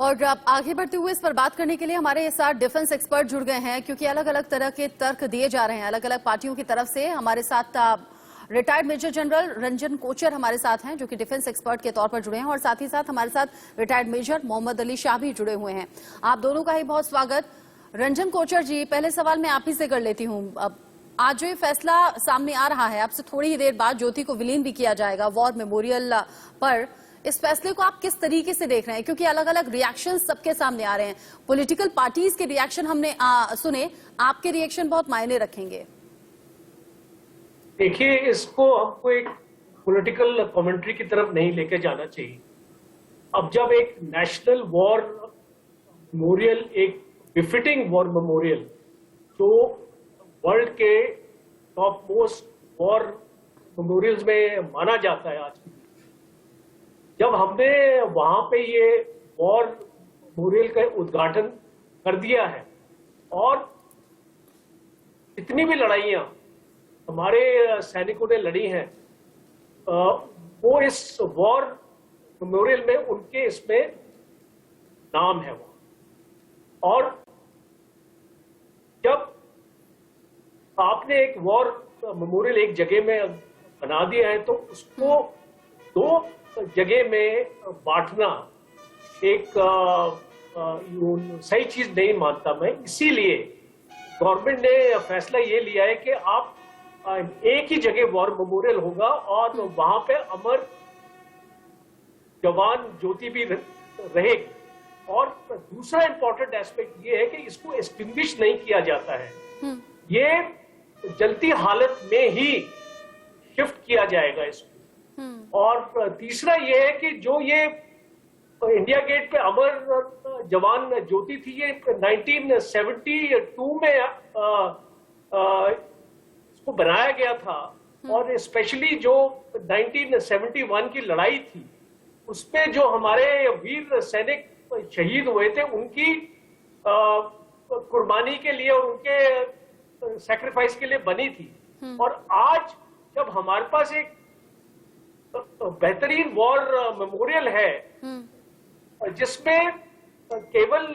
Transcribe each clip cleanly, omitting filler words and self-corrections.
और अब आगे बढ़ते हुए इस पर बात करने के लिए हमारे साथ डिफेंस एक्सपर्ट जुड़ गए हैं, क्योंकि अलग अलग तरह के तर्क दिए जा रहे हैं अलग अलग पार्टियों की तरफ से। हमारे साथ retired major general Ranjan Kochar हमारे साथ हैं, जो कि डिफेंस एक्सपर्ट के तौर पर जुड़े हैं, और साथ ही साथ हमारे साथ रिटायर्ड मेजर मोहम्मद अली शाह भी जुड़े हुए हैं। आप दोनों का ही बहुत स्वागत। रंजन कोचर जी, पहले सवाल मैं आप ही से कर लेती हूँ। अब आज जो ये फैसला सामने आ रहा है, आपसे थोड़ी ही देर बाद ज्योति को विलीन भी किया जाएगा वॉर मेमोरियल पर, इस फैसले को आप किस तरीके से देख रहे हैं? क्योंकि अलग अलग रिएक्शन सबके सामने आ रहे हैं। पॉलिटिकल पार्टीज के रिएक्शन हमने सुने, आपके रिएक्शन बहुत मायने रखेंगे। देखिए, इसको हमको एक पॉलिटिकल कमेंट्री की तरफ नहीं लेके जाना चाहिए। अब जब एक नेशनल वॉर मेमोरियल, एक बिफिटिंग वॉर मेमोरियल जो वर्ल्ड के टॉप मोस्ट वॉर मेमोरियल्स में माना जाता है आज, जब हमने वहां पे ये वॉर मेमोरियल का उद्घाटन कर दिया है, और जितनी भी लड़ाइयां हमारे सैनिकों ने लड़ी हैं, वो इस वॉर मेमोरियल में उनके इसमें नाम है वो। और जब आपने एक वॉर मेमोरियल एक जगह में बना दिया है, तो उसको दो जगह में बांटना एक सही चीज नहीं मानता मैं। इसीलिए गवर्नमेंट ने फैसला ये लिया है कि आप एक ही जगह वॉर मेमोरियल होगा, और वहां पे अमर जवान ज्योति भी रहेगी। और दूसरा इंपॉर्टेंट एस्पेक्ट ये है कि इसको एक्सटिंग्विश नहीं किया जाता है, ये जलती हालत में ही शिफ्ट किया जाएगा इसको। और तीसरा ये है कि जो ये इंडिया गेट पे अमर जवान ज्योति थी, ये 1972 में इसको बनाया गया था, और स्पेशली जो 1971 की लड़ाई थी, उसमें जो हमारे वीर सैनिक शहीद हुए थे, उनकी कुर्बानी के लिए और उनके सैक्रिफाइस के लिए बनी थी। और आज जब हमारे पास एक बेहतरीन वॉर मेमोरियल है, जिसमें केवल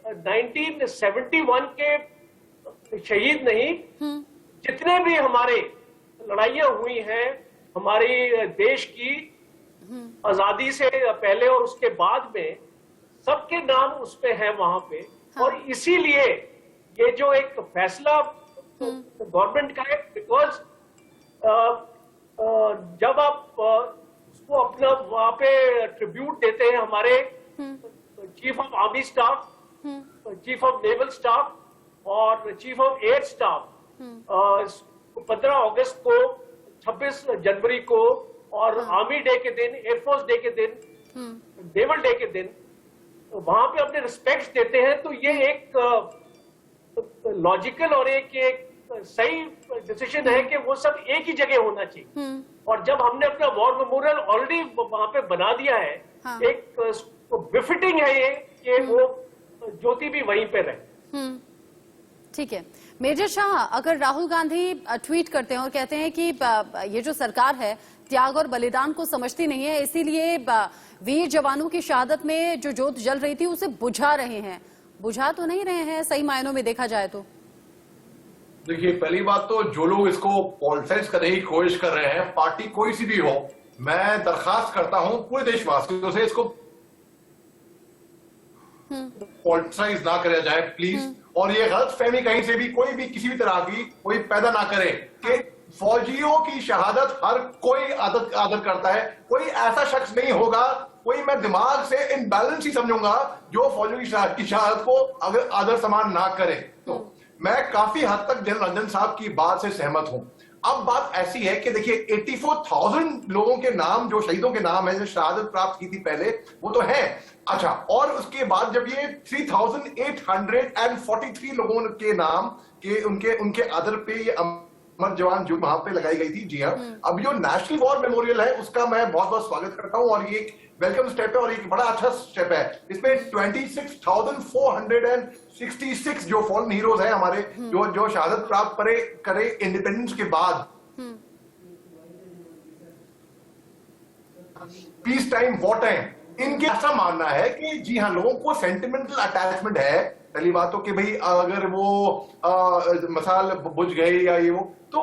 1971 के शहीद नहीं, जितने भी हमारे लड़ाइयां हुई हैं हमारे देश की आजादी से पहले और उसके बाद में, सबके नाम उसमें है वहां पे। और इसीलिए ये जो एक फैसला गवर्नमेंट का है, बिकॉज जब आप उसको अपना वहां पे ट्रिब्यूट देते हैं हमारे chief of army staff, chief of naval staff और चीफ ऑफ एयर स्टाफ, 15 अगस्त को, 26 जनवरी को, और आर्मी डे के दिन, एयरफोर्स डे के दिन, नेवल डे के दिन वहां पे अपने रिस्पेक्ट देते हैं। तो ये एक लॉजिकल और एक सही डिसीजन है कि वो सब एक ही जगह होना चाहिए। और जब हमने अपना वॉर मेमोरियल ऑलरेडी वहां पे बना दिया है, एक बिफिटिंग है ये कि वो ज्योति भी वहीं पे रहे। ठीक है मेजर शाह, अगर राहुल गांधी ट्वीट करते हैं और कहते हैं कि ये जो सरकार है त्याग और बलिदान को समझती नहीं है, इसीलिए वीर जवानों की शहादत में जो जोत जल रही थी उसे बुझा रहे हैं, बुझा तो नहीं रहे हैं सही मायनों में देखा जाए तो? देखिए, पहली बात तो जो लोग इसको पॉलिटिसाइज करने की कोशिश कर रहे हैं, पार्टी कोई सी भी हो, मैं दरखास्त करता हूं पूरे देशवासियों से, इसको पॉलिटिसाइज ना किया जाए प्लीज। और ये गलत फहमी कहीं से भी कोई भी किसी भी तरह की कोई पैदा ना करे कि फौजियों की शहादत हर कोई आदर करता है। कोई ऐसा शख्स नहीं होगा, कोई मैं दिमाग से इनबैलेंस ही समझूंगा जो फौजियों की शहादत को अगर आदर सम्मान ना करे। तो मैं काफी हद तक जनरल रंजन साहब की बात से सहमत हूं। अब बात ऐसी है कि देखिए, 84,000 लोगों के नाम, जो शहीदों के नाम है, जो शहादत प्राप्त की थी पहले, वो तो है। अच्छा, और उसके बाद जब ये 3,843 लोगों के नाम के उनके आदर पे ये अमर जवान जो वहां पे लगाई गई थी, जी हाँ, अब जो नेशनल वॉर मेमोरियल है उसका मैं बहुत बहुत स्वागत करता हूं, और ये वेलकम स्टेप है और एक बड़ा अच्छा स्टेप है। इसमें 26,466 जो फॉलन हीरोज हैं हमारे, जो शहादत प्राप्त करे इंडिपेंडेंस के बाद, पीस टाइम वॉर टाइम, इनके ऐसा मानना है कि जी हाँ, लोगों को सेंटिमेंटल अटैचमेंट है। पहली बात तो कि भाई अगर वो मसाल बुझ गए या ये वो, तो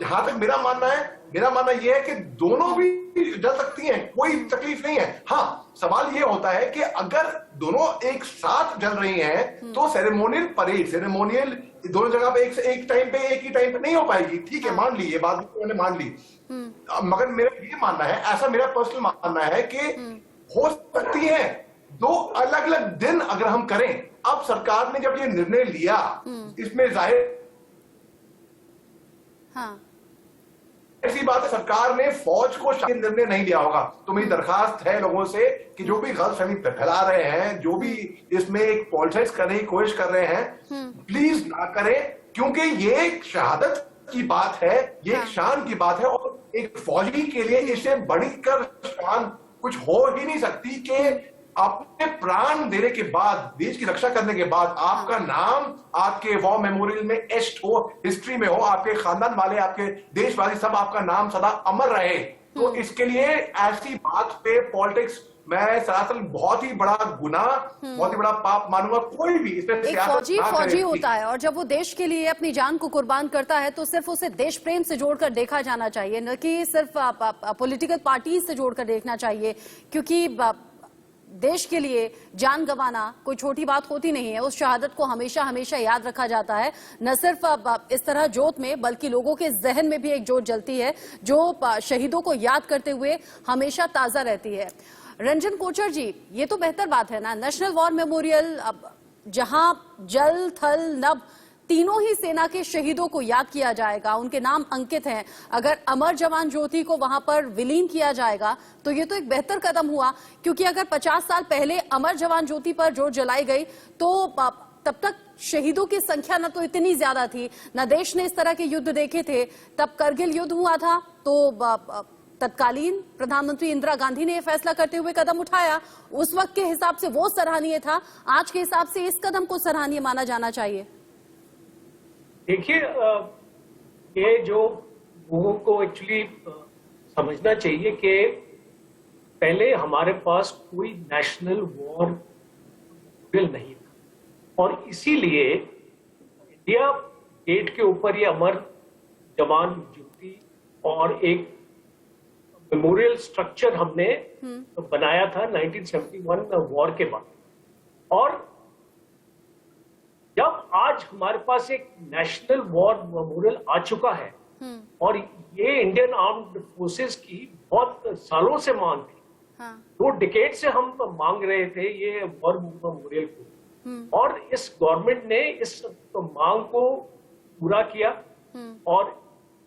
जहां तक मेरा मानना ये है कि दोनों भी जल सकती हैं, कोई तकलीफ नहीं है। हाँ, सवाल ये होता है कि अगर दोनों एक साथ जल रही हैं तो सेरेमोनियल दोनों जगह पे एक टाइम पे एक ही टाइम पे नहीं हो पाएगी। ठीक है, मान ली ये बात, मैंने मान ली। मगर मेरा ये मानना है, ऐसा मेरा पर्सनल मानना है कि हो सकती है दो अलग अलग दिन अगर हम करें। अब सरकार ने जब ये निर्णय लिया, इसमें जाहिर ऐसी बात है, सरकार ने फौज को शायद निर्णय नहीं लिया होगा। तो मेरी दरखास्त है लोगों से कि जो भी गलतफहमी फैला रहे हैं, जो भी इसमें एक पॉलिटिक्स करने की कोशिश कर रहे हैं, प्लीज ना करें, क्योंकि ये एक शहादत की बात है, ये एक शान की बात है। और एक फौजी के लिए इससे बढ़कर शान कुछ हो ही नहीं सकती कि अपने प्राण देने के बाद, देश की रक्षा करने के बाद, आपका नाम आपके वॉर मेमोरियल में एस्ट हो, हिस्ट्री में हो, आपके खानदान वाले, आपके देशवासी सब आपका नाम सदा अमर रहे। तो इसके लिए ऐसी बात पे पॉलिटिक्स मैं सरासर बहुत ही बड़ा गुनाह, बहुत ही बड़ा पाप मानूंगा। कोई भी इसमें एक फौजी होता है और जब वो देश के लिए अपनी जान को कुर्बान करता है तो सिर्फ उसे देश प्रेम से जोड़कर देखा जाना चाहिए, न कि सिर्फ पॉलिटिकल पार्टी से जोड़कर देखना चाहिए। क्योंकि देश के लिए जान गंवाना कोई छोटी बात होती नहीं है। उस शहादत को हमेशा हमेशा याद रखा जाता है, न सिर्फ इस तरह जोत में बल्कि लोगों के जहन में भी एक जोत जलती है जो शहीदों को याद करते हुए हमेशा ताजा रहती है। रंजन कोचर जी, ये तो बेहतर बात है ना, नेशनल वॉर मेमोरियल जहां जल थल नभ तीनों ही सेना के शहीदों को याद किया जाएगा, उनके नाम अंकित हैं। अगर अमर जवान ज्योति को वहां पर विलीन किया जाएगा तो ये तो एक बेहतर कदम हुआ, क्योंकि अगर 50 साल पहले अमर जवान ज्योति पर जोत जलाई गई तो तब तक शहीदों की संख्या न तो इतनी ज्यादा थी, न देश ने इस तरह के युद्ध देखे थे। तब करगिल युद्ध हुआ था तो तत्कालीन प्रधानमंत्री इंदिरा गांधी ने यह फैसला करते हुए कदम उठाया। उस वक्त के हिसाब से वो सराहनीय था, आज के हिसाब से इस कदम को सराहनीय माना जाना चाहिए। देखिए, ये जो लोगों को एक्चुअली समझना चाहिए कि पहले हमारे पास कोई नेशनल वॉर मेमोरियल नहीं था और इसीलिए इंडिया गेट के ऊपर ये अमर जवान ज्योति और एक मेमोरियल स्ट्रक्चर हमने बनाया था 1971 वॉर के बाद। और जब आज हमारे पास एक नेशनल वॉर मेमोरियल आ चुका है और ये इंडियन आर्म्ड फोर्सेस की बहुत सालों से मांग थी, 2 डिकेड से हम मांग रहे थे ये वॉर मेमोरियल को, और इस गवर्नमेंट ने इस मांग को पूरा किया और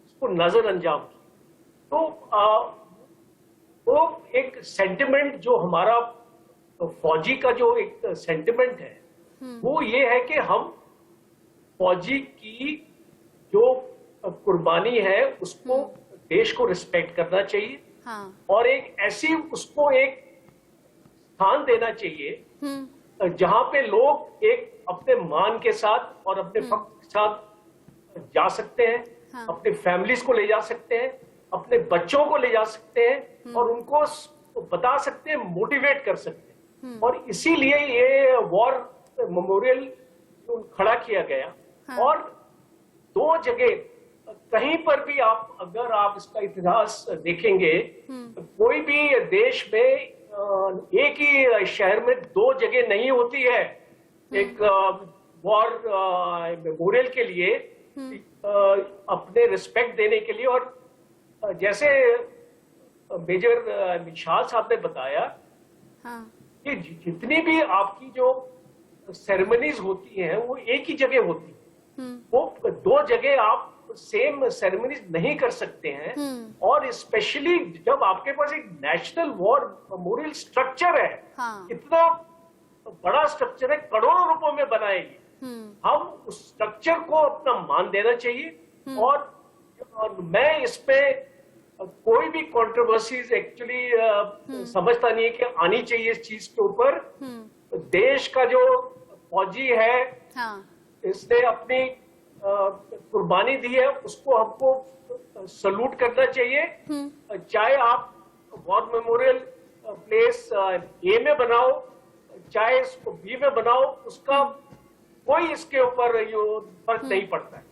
इसको नजरअंजाम किया। तो वो एक सेंटिमेंट जो हमारा फौजी का जो एक सेंटिमेंट है वो ये है कि हम फौजी की जो कुर्बानी है उसको देश को रिस्पेक्ट करना चाहिए। और एक ऐसी उसको एक स्थान देना चाहिए जहां पे लोग एक अपने मान के साथ और अपने फख्र के साथ जा सकते हैं, अपने फैमिलीज को ले जा सकते हैं, अपने बच्चों को ले जा सकते हैं और उनको बता सकते हैं, मोटिवेट कर सकते हैं। और इसीलिए ये वॉर मेमोरियल खड़ा किया गया। और 2 जगह कहीं पर भी आप अगर आप इसका इतिहास देखेंगे, कोई भी देश में एक ही शहर में 2 जगह नहीं होती है एक वॉर मेमोरियल के लिए, अपने रिस्पेक्ट देने के लिए। और जैसे मेजर निशाल साहब ने बताया कि जितनी भी आपकी जो सेरेमनीज होती हैं वो एक ही जगह होती है, वो 2 जगह आप सेम सेरेमनीज नहीं कर सकते हैं। और स्पेशली जब आपके पास एक नेशनल वॉर मेमोरियल स्ट्रक्चर है, इतना बड़ा स्ट्रक्चर है, करोड़ों रुपयों में बनाएगी, हम उस स्ट्रक्चर को अपना मान देना चाहिए। और मैं इस पे कोई भी कंट्रोवर्सीज एक्चुअली समझता नहीं है कि आनी चाहिए इस चीज के ऊपर। देश का जो फौजी है, इसने अपनी कुर्बानी दी है, उसको हमको सल्यूट करना चाहिए। चाहे आप वॉर मेमोरियल प्लेस ए में बनाओ चाहे इसको बी में बनाओ, उसका कोई इसके ऊपर फर्क नहीं पड़ता है।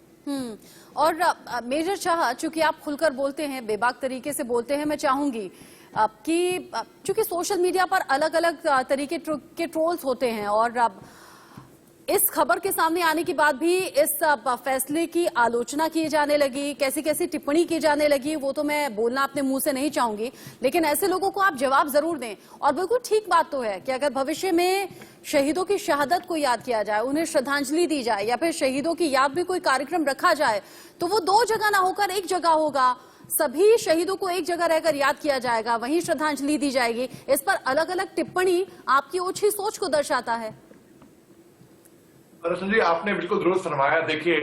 और मेजर शाह, चूंकि आप खुलकर बोलते हैं, बेबाक तरीके से बोलते हैं, मैं चाहूंगी कि चूंकि सोशल मीडिया पर अलग अलग तरीके के ट्रोल्स होते हैं और इस खबर के सामने आने के बाद भी इस फैसले की आलोचना की जाने लगी, कैसी कैसी टिप्पणी की जाने लगी, वो तो मैं बोलना अपने मुंह से नहीं चाहूंगी, लेकिन ऐसे लोगों को आप जवाब जरूर दें। और बिल्कुल ठीक बात तो है कि अगर भविष्य में शहीदों की शहादत को याद किया जाए, उन्हें श्रद्धांजलि दी जाए या फिर शहीदों की याद में कोई कार्यक्रम रखा जाए, तो वो दो जगह ना होकर एक जगह होगा। सभी शहीदों को एक जगह रहकर याद किया जाएगा, वहीं श्रद्धांजलि दी जाएगी। इस पर अलग अलग टिप्पणी आपकी ओछी सोच को दर्शाता है। रसन जी, आपने बिल्कुल दुरुस्त फरमाया। देखिए,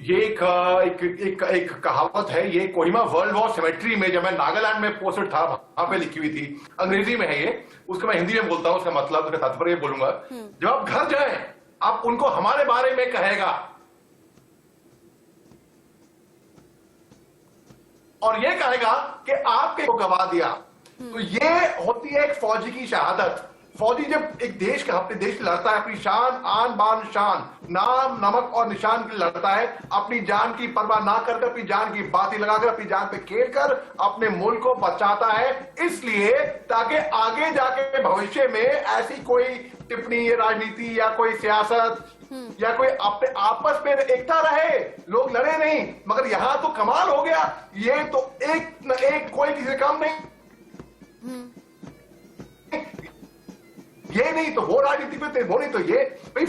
ये एक कहावत है, ये कोहिमा वर्ल्ड वॉर सेमेट्री में जब मैं नागालैंड में पोस्टेड था वहां पे लिखी हुई थी, अंग्रेजी में है ये, उसको मैं हिंदी में बोलता हूँ, उसका मतलब, उसका तात्पर्य बोलूंगा। जब आप घर जाएं, आप उनको हमारे बारे में कहेगा और ये कहेगा कि आपके को गवा दिया। तो ये होती है एक फौजी की शहादत। फौजी जब एक देश का, अपने देश के लड़ता है, अपनी शान, आन बान शान, नाम नमक और निशान के लिए लड़ता है, अपनी जान की परवाह ना कर, अपनी जान की बाती लगाकर, अपनी जान पे खेल कर अपने मुल्क को बचाता है, इसलिए ताकि आगे जाके भविष्य में ऐसी कोई टिप्पणी, राजनीति या कोई सियासत या कोई अपने आपस में एकता रहे, लोग लड़े नहीं। मगर यहां तो कमाल हो गया, ये तो एक न एक, कोई किसी से कम नहीं, ये नहीं तो वो राजनीति पे, वो नहीं तो ये। भाई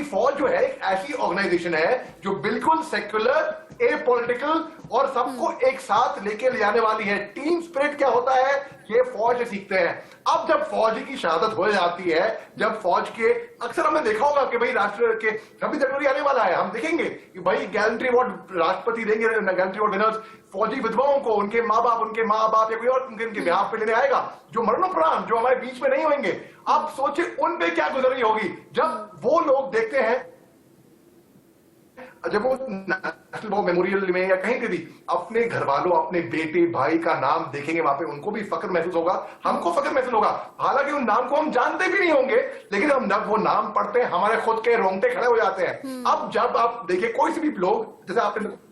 फौज जो है एक ऐसी ऑर्गेनाइजेशन है जो बिल्कुल सेक्युलर, ए पॉलिटिकल और सबको एक साथ लेके ले जाने वाली है। टीम स्पिरिट क्या होता है, ये फौज से सीखते हैं। अब जब फौज की शहादत हो जाती है, जब फौज के, अक्सर हमने देखा होगा कि भाई राष्ट्र के 26 जनवरी आने वाला है, हम देखेंगे कि भाई गैलेंट्री अवार्ड राष्ट्रपति देंगे, गैलेंट्री अवार्ड विनर्स फौजी विधवाओं को, उनके माँ बाप या कोई और उनके ब्याह पे लेने आएगा, जो मरणोपरांत, जो हमारे बीच में नहीं होंगे। अब सोचिए उन पे क्या गुजरी होगी जब वो लोग देखते हैं, जब वो नेशनल वॉर मेमोरियल में या कहीं पे भी अपने घर वालों, अपने बेटे भाई का नाम देखेंगे, वहां पे उनको भी फक्र महसूस होगा, हमको फक्र महसूस होगा। हालांकि उन नाम को हम जानते भी नहीं होंगे, लेकिन हम जब वो नाम पढ़ते हैं हमारे खुद के रोंगटे खड़े हो जाते हैं। अब जब आप देखिए कोई से भी लोग, जैसे आपने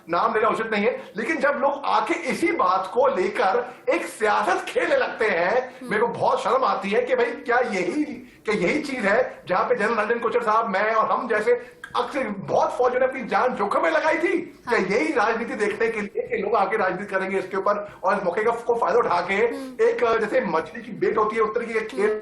नाम लेना उचित नहीं है, लेकिन जब लोग आके इसी बात को लेकर एक सियासत खेलने लगते हैं, मेरे को बहुत शर्म आती है कि भाई क्या यही चीज है जहां पे जनरल रंजन कोचर साहब, मैं और हम जैसे अक्सर बहुत फौजियों ने अपनी जान जोखिम में लगाई थी। क्या यही राजनीति देखने के लिए कि लोग आके राजनीति करेंगे इसके ऊपर और इस मौके को फायदा उठा के एक जैसे मछली की बेट होती है उस तरह की खेल।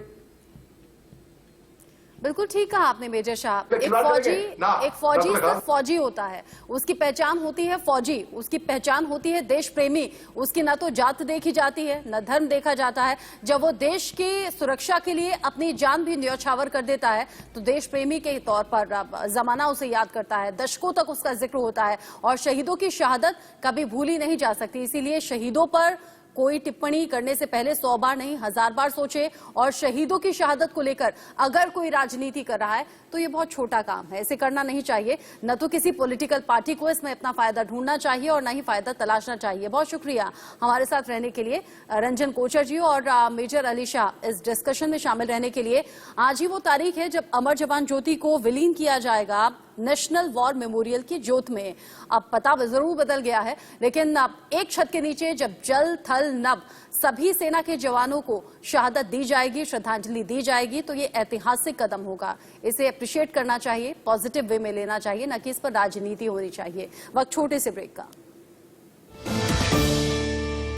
बिल्कुल ठीक कहा आपने मेजर शाह। एक फौजी सिर्फ फौजी होता है, उसकी पहचान होती है फौजी, उसकी पहचान होती है देश प्रेमी, उसकी ना तो जात देखी जाती है न धर्म देखा जाता है। जब वो देश की सुरक्षा के लिए अपनी जान भी न्यौछावर कर देता है तो देश प्रेमी के तौर पर जमाना उसे याद करता है, दशकों तक उसका जिक्र होता है और शहीदों की शहादत कभी भूली नहीं जा सकती। इसीलिए शहीदों पर कोई टिप्पणी करने से पहले 100 बार नहीं 1000 बार सोचे। और शहीदों की शहादत को लेकर अगर कोई राजनीति कर रहा है तो ये बहुत छोटा काम है, इसे करना नहीं चाहिए। न तो किसी पॉलिटिकल पार्टी को इसमें अपना फायदा ढूंढना चाहिए और न ही फायदा तलाशना चाहिए। बहुत शुक्रिया हमारे साथ रहने के लिए रंजन कोचर जी और मेजर अली शाह, इस डिस्कशन में शामिल रहने के लिए। आज ही वो तारीख है जब अमर जवान ज्योति को विलीन किया जाएगा नेशनल वॉर मेमोरियल की ज्योत में। अब पता जरूर बदल गया है, लेकिन अब एक छत के नीचे जब जल थल नभ सभी सेना के जवानों को शहादत दी जाएगी, श्रद्धांजलि दी जाएगी, तो ये ऐतिहासिक कदम होगा। इसे अप्रिशिएट करना चाहिए, पॉजिटिव वे में लेना चाहिए, न कि इस पर राजनीति होनी चाहिए। वक्त छोटे से ब्रेक का।